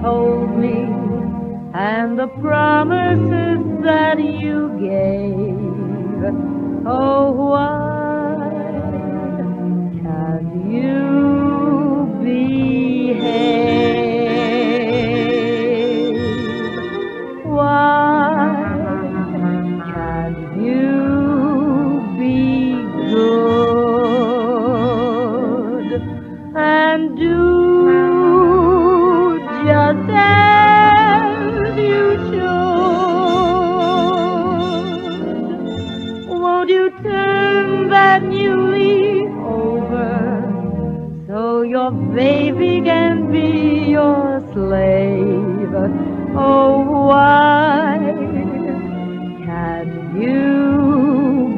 told me, and the promises that you gave. Oh, why can't you behave? Why can't you be good and do just as you should? Won't you turn that new leaf over so your baby can be your slave? Oh, why can't you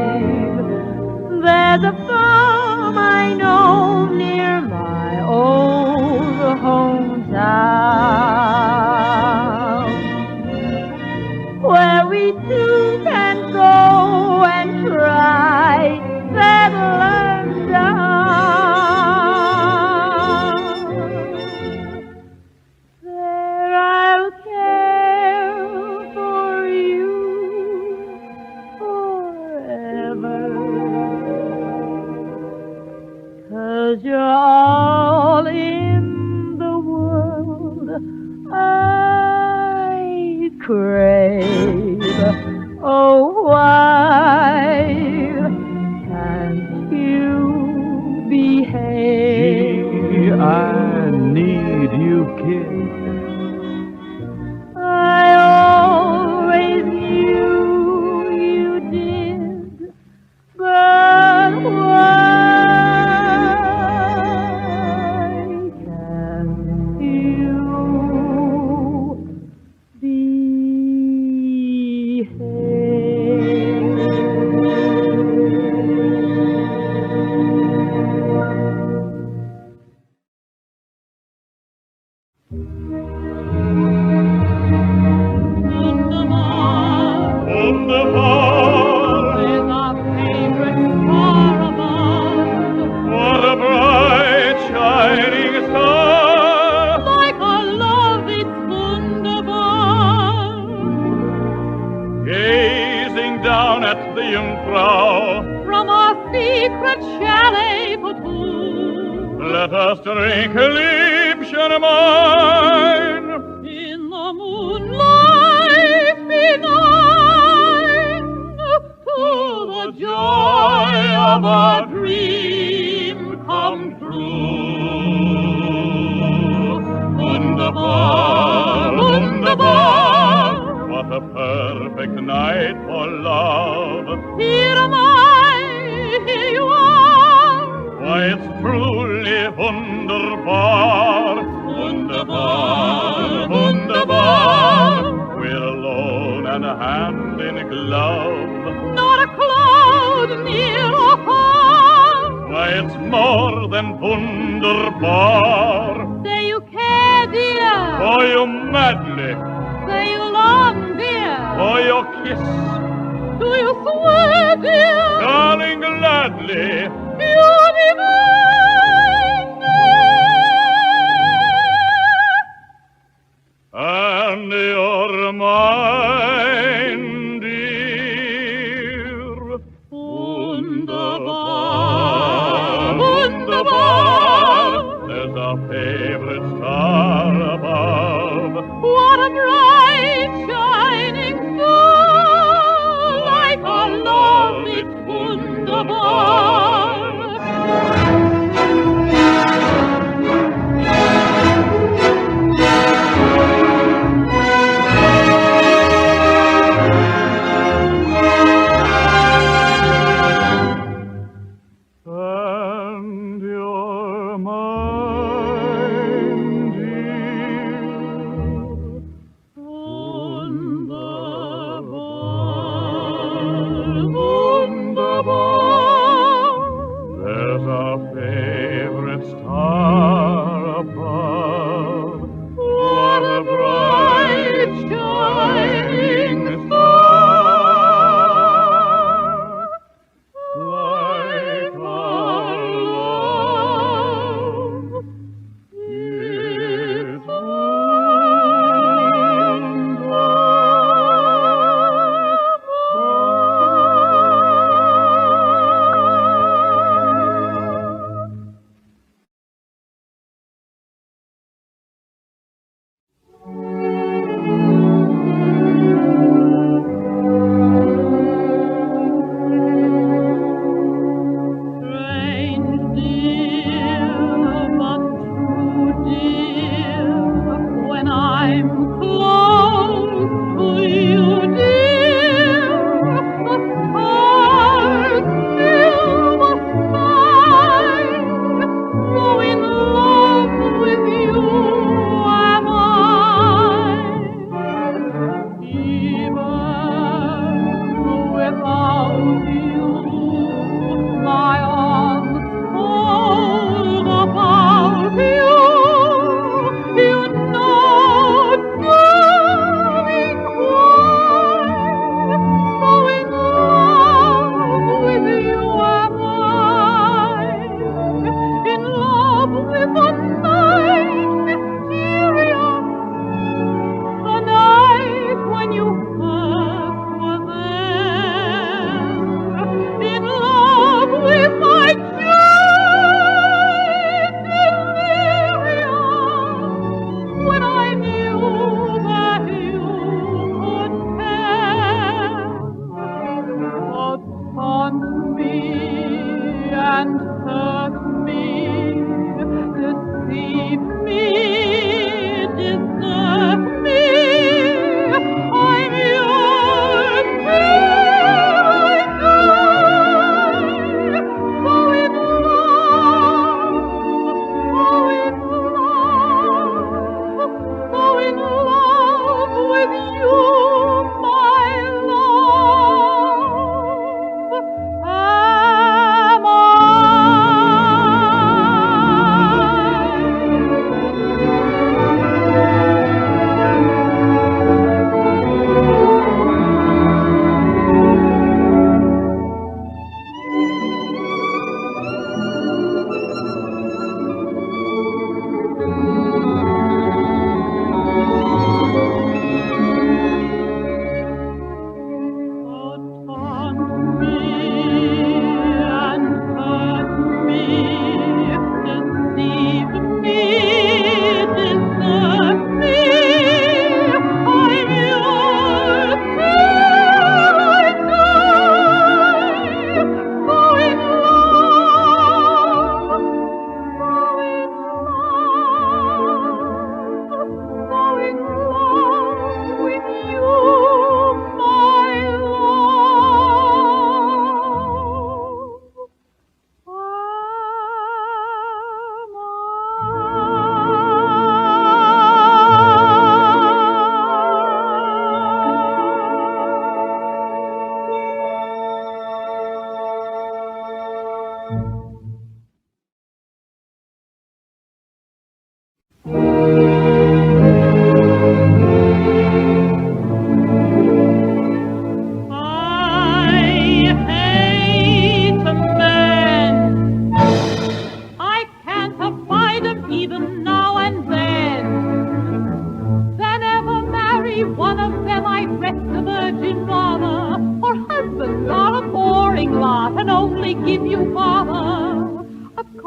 behave? There's a farm I know near my old hometown, where we two can go and try that land down. There I'll care for you forever, 'cause you're all in the world I crave. Oh, why can't you behave? Gee, I need you, kid. I always knew you did, but why can't you Wunderbar is our favorite star above, what a bright shining star, like our love, it's wunderbar. gazing down at the Jungfrau. From our secret chalet for two, Let us drink Liebchen mine. in the moonlight benign, to the joy of our dream come true. Wunderbar, wunderbar, What a perfect night for love. here am I, here you are. Why, it's truly wunderbar. Wunderbar, wunderbar, We're alone and hand in glove. not a cloud near or far. Why, it's more than wunderbar. Say you care, dear. For you madly, Say you long, dear. for your kiss, Do you swear, dear? darling, gladly. You'll be mine, And you're mine, dear. Wunderbar, wunderbar. There's our favorite star above. What a bright shining star, like our love, it's wunderbar.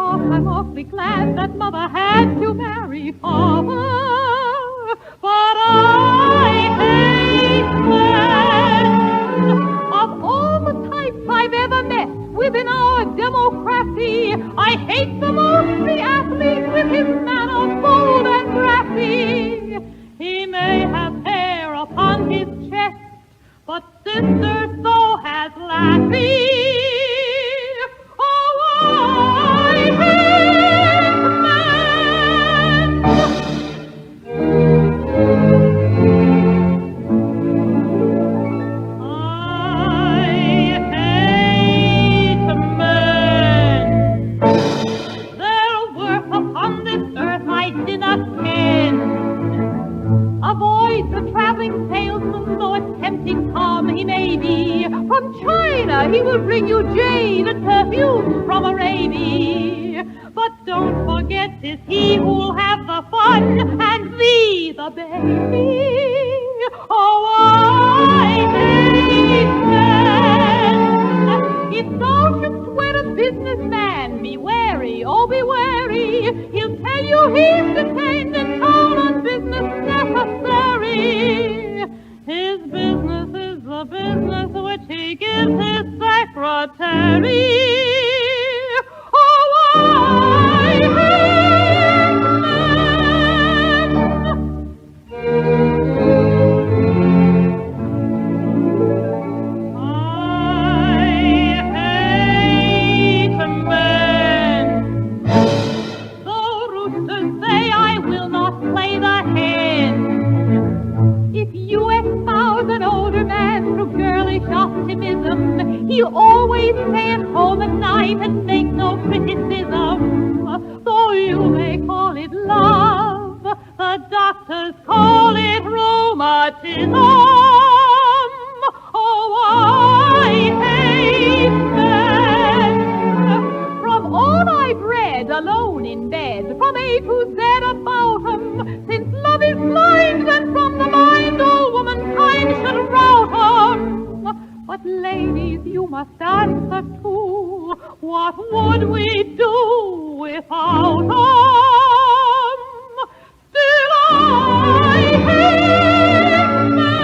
course, I'm awfully glad that Mother had to marry Father. But I hate men. Of all the types I've ever met within our democracy, I hate the most the athlete with his manner bold and brassy. He may have hair upon his chest, but sister so has Lassie. Oh, I hate men. I hate men. Their worth upon this earth I do not ken. Avoid the traveling salesman, though a tempting palm he may be. From China he will bring you jade and perfume from Arabia. But don't forget 'tis he who'll have the fun and thee the baby. Oh, I hate men. If thou shouldst wed a businessman, be wary, oh be wary. He'll tell you he's detained in town on business necessary. His business is the business which he gives his secretary. Oh, I hate men. The roosters say I will not play the hen. If you espouse an older man through girlish optimism, he'll always stay at home at night and make no criticism. Though you may call it love, the doctors call it rheumatism. Oh, I hate men. From all I've read alone in bed, from A to Z about 'em, since love is blind and from the mind all womankind should rout 'em. But ladies, you must answer too, what would we do without 'em? Still I hate men.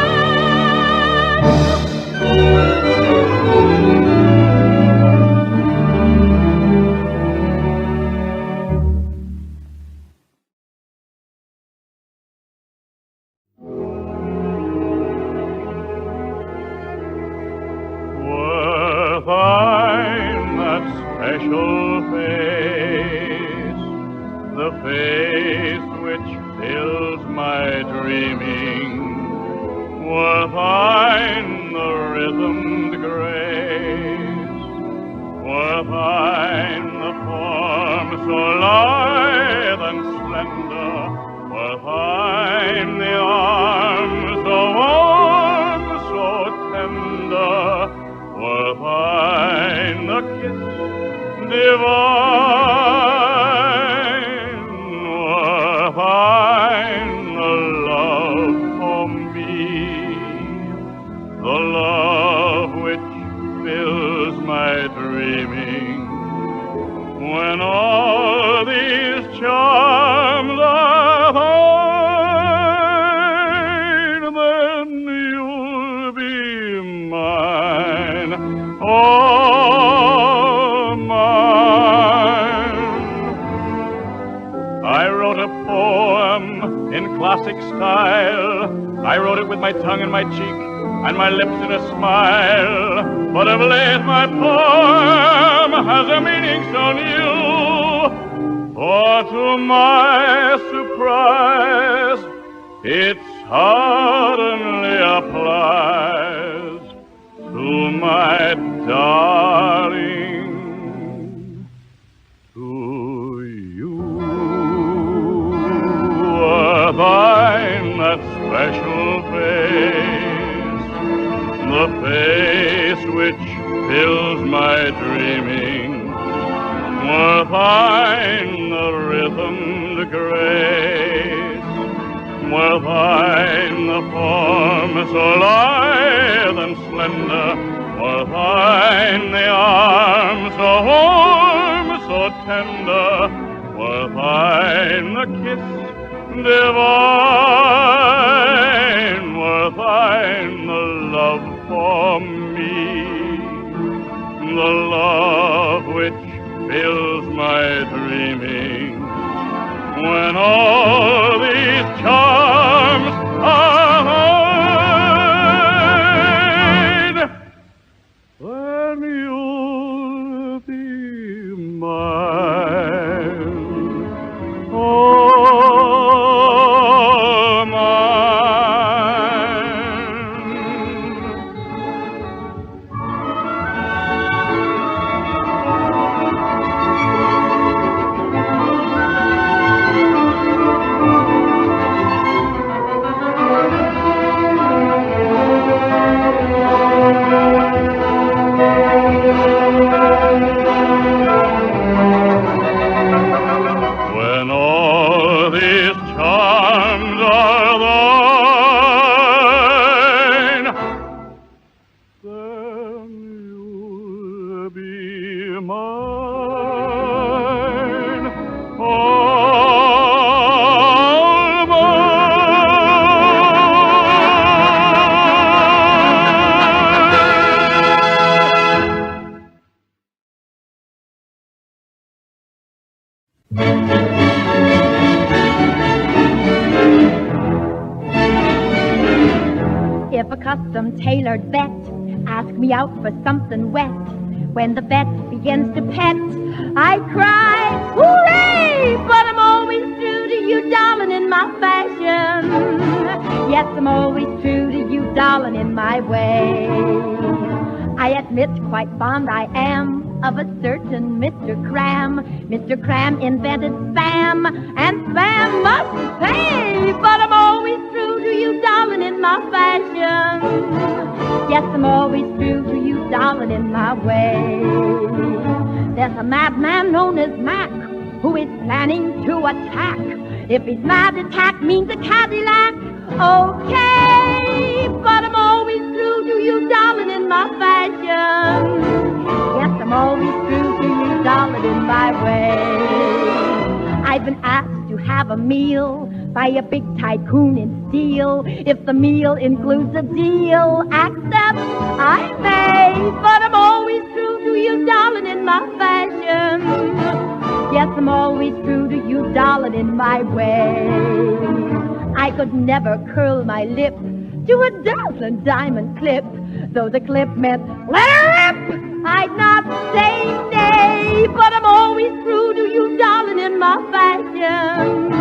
Find that special face, the face which fills my dreaming. Were thine the rhythmed grace, were thine the form so lithe and slender, were thine the arms so warm, so tender, were thine the kiss divine, were thine the love for me, the love which fills my dreaming. When all these charms are thine, then you'll be mine. Oh, mine. I wrote a poem in classic style. I wrote it with my tongue in my cheek and my lips in a smile. But of late my poem has a meaning so new. For to my surprise, it suddenly applies to my darling, to you. Were thine that special face, the face which fills my dreaming, were thine the rhythmed grace, were thine the form so lithe and slender, were thine the arms so warm, so so tender were thine the kiss divine, were thine the love for me, the love which fills my dreaming. When all these charms are mine, then you'll be mine, all mine. When all these charms are thine, then you'll be mine, all If a custom-tailored vet asks me out for something wet, when the vet begins to pet, I cry, hooray! But I'm always true to you, darling, in my fashion. Yes, I'm always true to you, darling, in my way. I admit quite fond I am of a certain Mr. Cram. Mr. Cram invented spam, and spam must pay. But I'm always true to you, darling, in my fashion. Yes, I'm always true to you, darling, in my way. There's a madman known as Mac who is planning to attack. If his mad attack means a Cadillac, okay. But I'm always true to you, darling, in my fashion. Yes, I'm always true to you, darling, in my way. I've been asked to have a meal by a big tycoon in steel. If the meal includes a deal, accept I may. But I'm always true to you, darling, in my fashion. Yes, I'm always true to you, darling, in my way. I could never curl my lip to a dazzling diamond clip. Though the clip meant let her rip, I'd not say nay. But I'm always true to you, darling, in my fashion.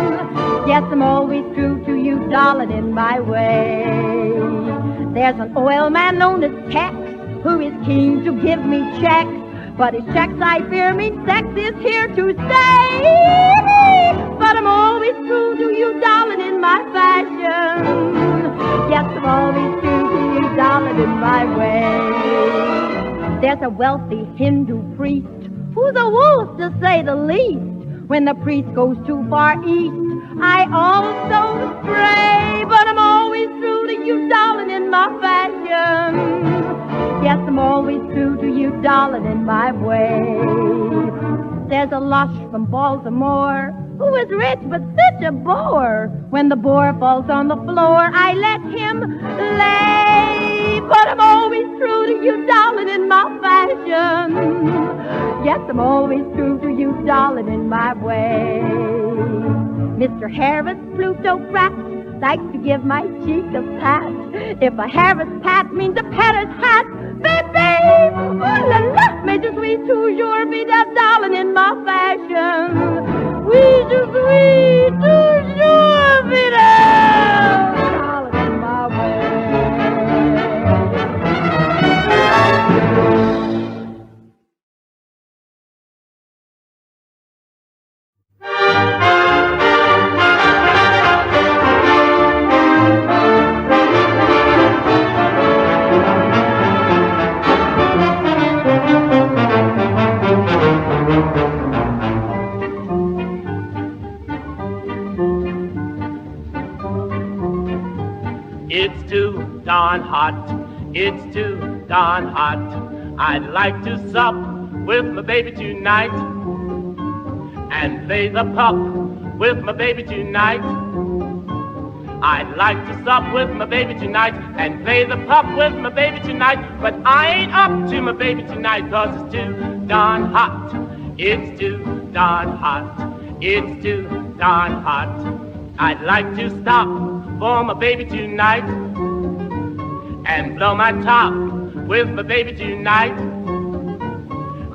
Yes, I'm always true to you, darling, in my way. There's an oil man known as Tex who is keen to give me checks. But his checks, I fear, mean sex is here to stay. But I'm always true to you, darling, in my fashion. Yes, I'm always true to you, darling, in my way. There's a wealthy Hindu priest who's a wolf, to say the least. When the priest goes too far east, I also stray. But I'm always true to you, darling, in my fashion. Yes, I'm always true to you, darling, in my way. There's a lush from Baltimore who is rich but such a bore. When the bore falls on the floor, I let him lay. But I'm always true to you, darling, in my fashion. Yes, I'm always true to you, darling, in my way. Mr. Harris, plutocrat, likes to give my cheek a pat. If a Harris pat means a Paris hat, baby, ooh la la, mais je suis toujours fidèle, darling, in my fashion. Oui, je suis toujours fidèle, darling, in my way. It's too darn hot, it's too darn hot. I'd like to sup with my baby tonight. and play the pup with my baby tonight. I'd like to sup with my baby tonight and play the pup with my baby tonight, but I ain't up to my baby tonight 'cause it's too darn hot. It's too darn hot. It's too darn hot. I'd like to stop for my baby tonight and blow my top with my baby tonight.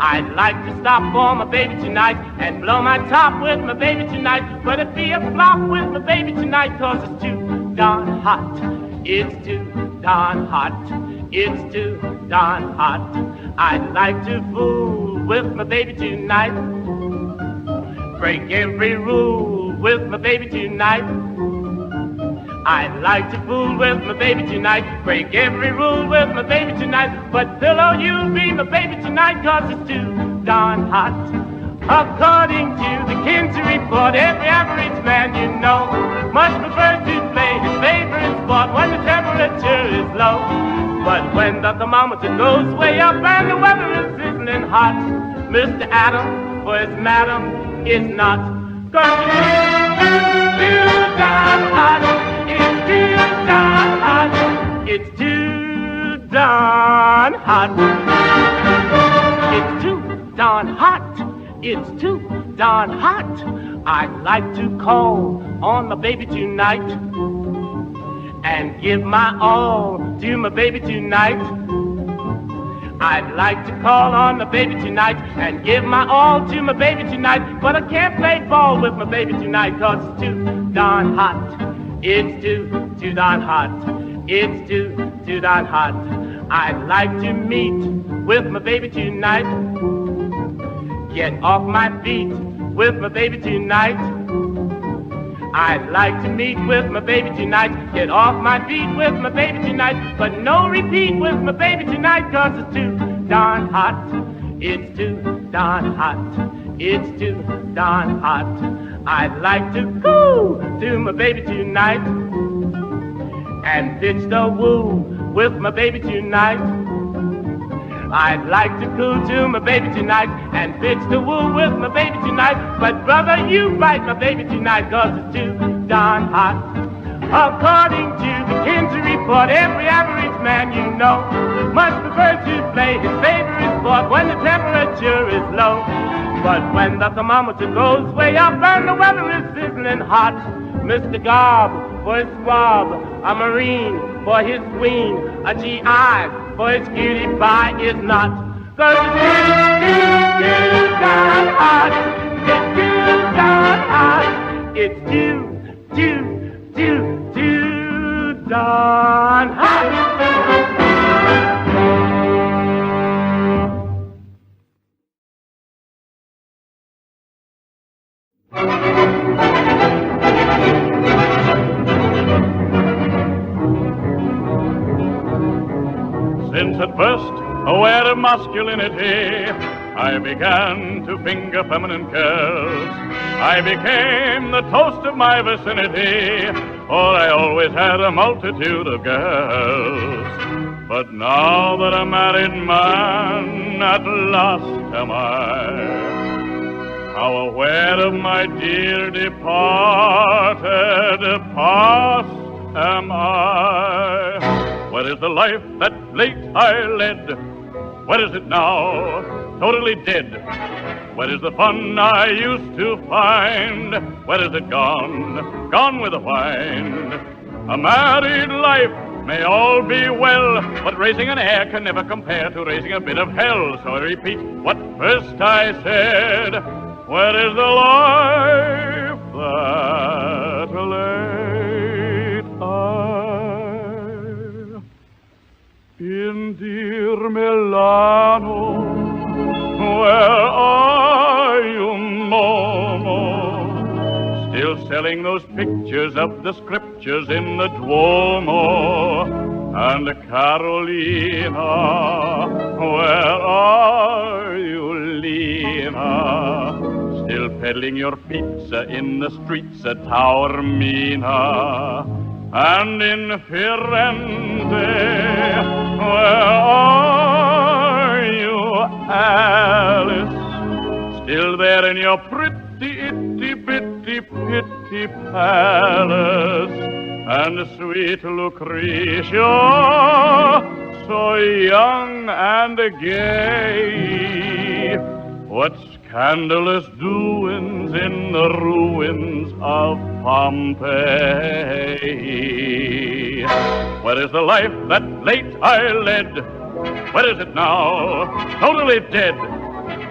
I'd like to stop for my baby tonight and blow my top with my baby tonight, but it'd be a flop with my baby tonight 'cause it's too darn hot. It's too darn hot. It's too darn hot. I'd like to fool with my baby tonight, break every rule with my baby tonight. I'd like to fool with my baby tonight, break every rule with my baby tonight, but pillow, you'll be my baby tonight 'cause it's too darn hot. According to the Kinsey report, every average man you know must prefer to play his favorite sport when the temperature is low. But when the thermometer goes way up and the weather is sizzling hot, Mr. Adam for his madam is not. 'Cause it's too darn hot. It's too darn hot. It's too darn hot. It's too darn hot. It's too darn hot. I'd like to call on my baby tonight and give my all to my baby tonight. I'd like to call on my baby tonight and give my all to my baby tonight, but I can't play ball with my baby tonight 'cause it's too darn hot. It's too darn hot. It's too darn hot. I'd like to meet with my baby tonight, get off my feet with my baby tonight. I'd like to meet with my baby tonight, get off my feet with my baby tonight, but no repeat with my baby tonight 'cause it's too darn hot. It's too darn hot. It's too darn hot. I'd like to go to my baby tonight and pitch the woo with my baby tonight. I'd like to coo to my baby tonight and pitch the woo with my baby tonight, but brother, you bite my baby tonight 'cause it's too darn hot. According to the Kinsey report, every average man you know must prefer to play his favorite sport when the temperature is low. But when the thermometer goes way up and the weather is sizzling hot, Mr. Gob for his swab, a Marine for his queen, a GI for his cutie pie is not. 'Cause it's too darn hot. It's too darn hot. It's too darn hot. Since at first aware of masculinity, I began to finger feminine curls. I became the toast of my vicinity, for I always had a multitude of girls. But now that I'm a married man, at last am I, how aware of my dear departed past am I. Where is the life that late I led? Where is it now? Totally dead. Where is the fun I used to find? Where is it gone? Gone with the wind. A married life may all be well, but raising an heir can never compare to raising a bit of hell. So I repeat what first I said. Where is the life that late in dear Milano? Where are you, Momo? Still selling those pictures of the scriptures in the Duomo. And Carolina, where are you, Lina? Still peddling your pizza in the streets at Taormina. And in Firenze, where are you, Alice? still there in your pretty, itty-bitty, pitty palace. And sweet Lucretia, so young and gay, what scandalous doings in the ruins of Pompeii. Where is the life that late I led? Where is it now? Totally dead.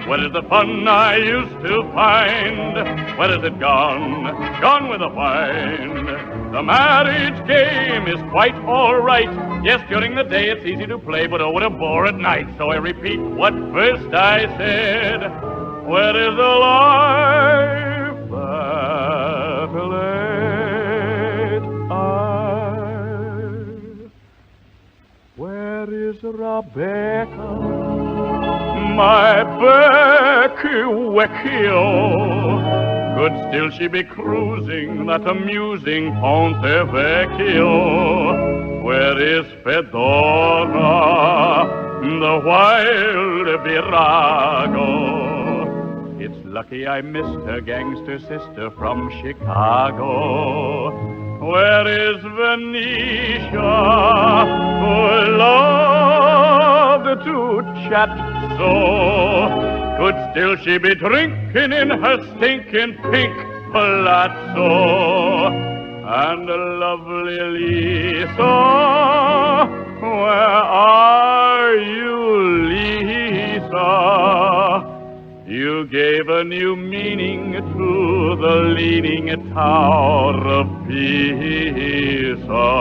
Where is the fun I used to find? Where is it gone? Gone with the wind. The marriage game is quite all right. Yes, during the day it's easy to play, but oh, what a bore at night. So I repeat what first I said. Where is the life that late I? Where is Rebecca, my Becky Vecchio? Could still she be cruising that amusing Ponte Vecchio? Where is Fedora, the wild virago? It's lucky I missed her gangster sister from Chicago. Where is Venetia, who loved to chat so? Could still she be drinking in her stinking pink palazzo? And lovely Lisa, where are you, Lisa? You gave a new meaning to the leaning tower of Pisa.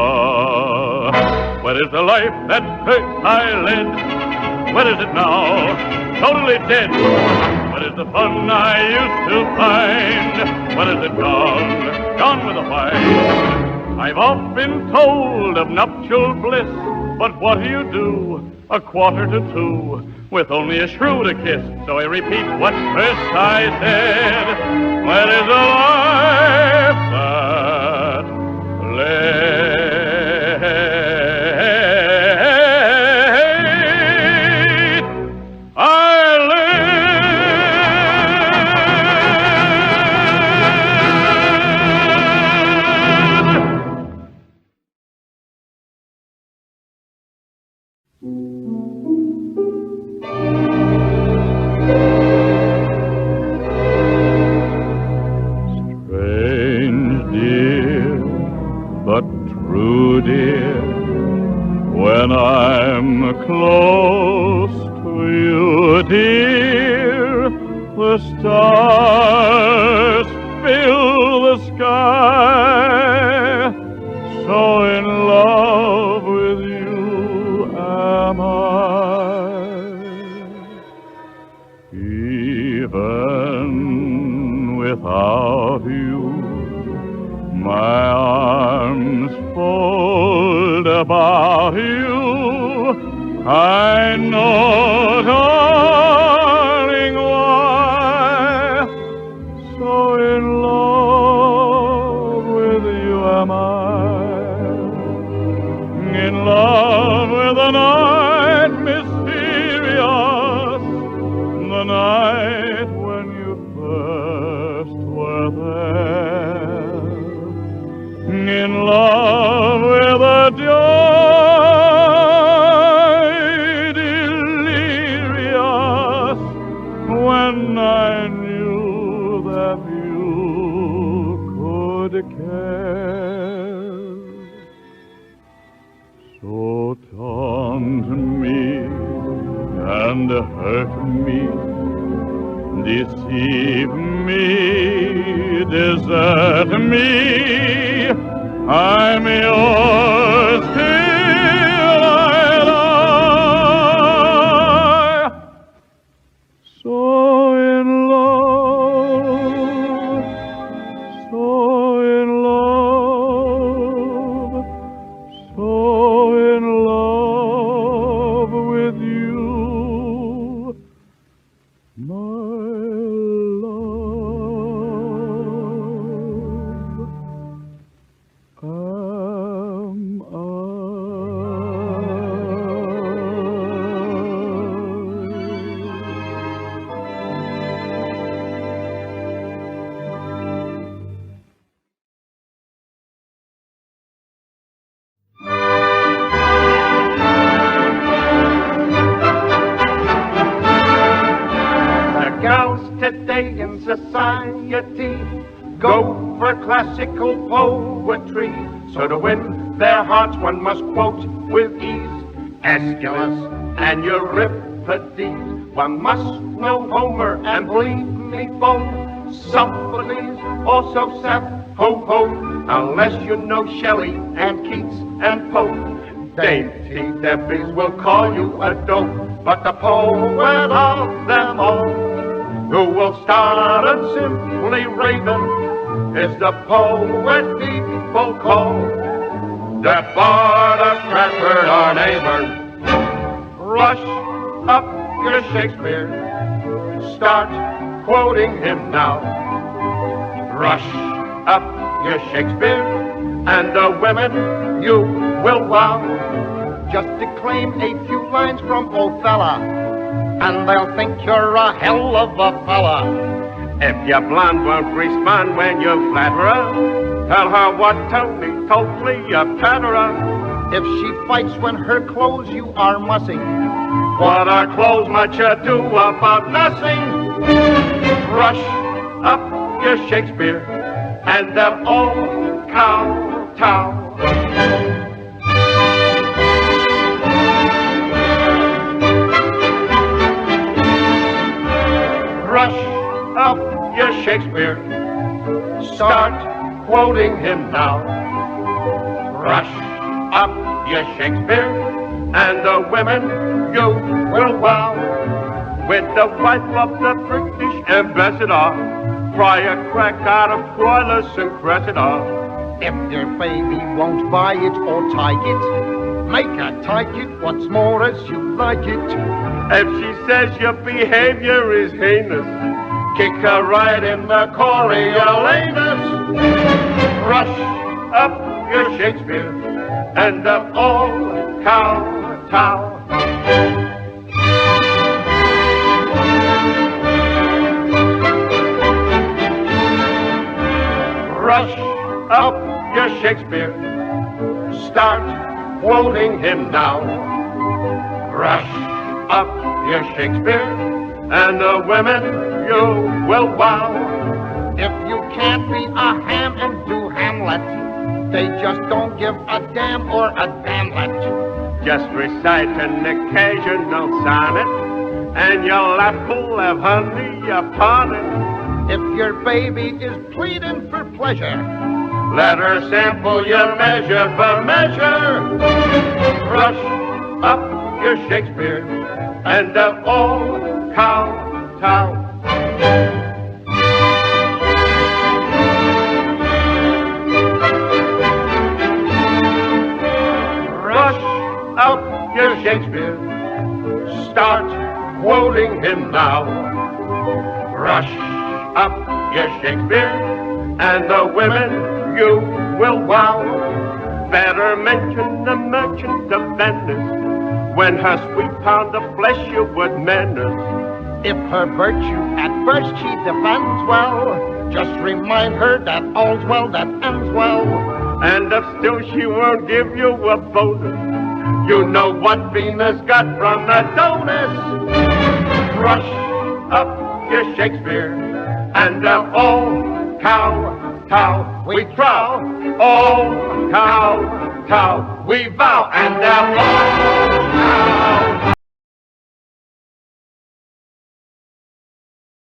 Where is the life that first I led? Where is it now? Totally dead. What is the fun I used to find? What is it gone? Gone with the wind. I've oft been told of nuptial bliss, but what do? 1:45, with only a shrew to kiss. So I repeat what first I said. Where is the life that late I dear, when I'm close to you, dear, the stars fill the sky. So in love with you am I. Even without you, my arms fold about you. I know, darling, why. So in love with you am I. In love with the night mysterious, the night when you first were there. In love with a joy delirious, when I knew that you could care. So taunt me and hurt me, deceive me, desert me, I'm yours till I die. So in love, so in love, so in love with you, my love. Am society go for classical poetry. So to win their hearts one must quote with ease Aeschylus and Euripides. One must know Homer and believe me, folks, Sophocles, also Seth, ho, unless you know Shelley and Keats and Pope. Dainty Debbies will call you a dope, but the poet of them all, who will start and simply raving, is the poet people call the Bard of Stratford, our neighbor. Rush up your Shakespeare, start quoting him now. Rush up your Shakespeare, and the women you will wow. Just declaim a few lines from Othello, and they'll think you're a hell of a fella. If your blonde won't respond when you flatter her, tell her what Tony told Cleopatra. If she fights when her clothes you are mussing, what are clothes much ado about nothing? Rush up your Shakespeare, and they'll all kowtow. Rush up your Shakespeare, start quoting him now. Rush up your Shakespeare, and the women you will wow. With the wife of the British ambassador, try a crack out of Troilus and Cressida. If your baby won't buy it or take it, make her take it once more as you like it. If she says your behavior is heinous, kick her right in the Coriolanus. Rush up your Shakespeare, and they'll all kowtow. Rush up your Shakespeare, start quoting him now. Rush up your Shakespeare, and the women you will wow. If you can't be a ham and do Hamlet, they just don't give a damn or a damlet. Just recite an occasional sonnet, and your lap will have honey upon it. If your baby is pleading for pleasure, let her sample your measure for measure. Rush up your Shakespeare, and they'll all kowtow. Rush up your Shakespeare, start quoting him now. Rush up your Shakespeare, and the women you will wow. Better mention the merchant of Venice, when her sweet pound of flesh you would menace. If her virtue at first she defends well, just remind her that all's well that ends well. And if still she won't give you a bonus, you know what Venus got from Adonis. Rush up your Shakespeare, and they'll all kowtow. We trow, all kowtow. We vow, and they'll all kowtow.